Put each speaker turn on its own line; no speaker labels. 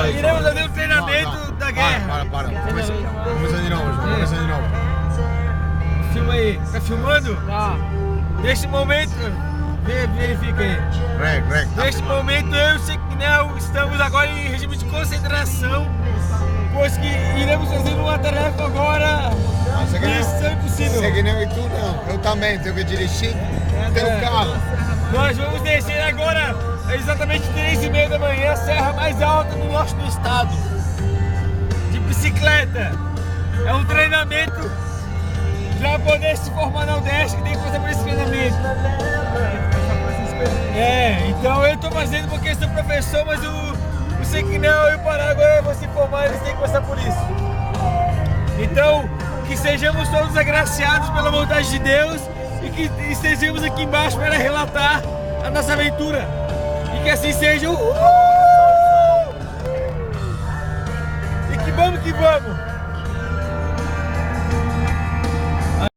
Iremos fazer um treinamento da guerra.
Para. Começa de novo, João. Começa de novo.
Filma aí. Tá filmando?
Tá.
Neste momento, verifica aí.
Reg.
Neste momento eu e o Sequinel estamos agora em regime de concentração, pois que iremos fazer uma tarefa agora. Isso é impossível.
Sequinel e tu não. Eu também tenho que dirigir teu carro.
Nós vamos descer agora, exatamente 3h30 da manhã, a serra mais alta do norte do estado. De bicicleta. É um treinamento para poder se formar na UDESC, que tem que passar por esse treinamento. Então eu estou fazendo porque sou professor, mas o Sequinel e o Paraguai vão se formar, eles têm que passar por isso. Então, que sejamos todos agraciados pela vontade de Deus e que estejamos aqui embaixo para relatar a nossa aventura. E que assim seja. E que vamos!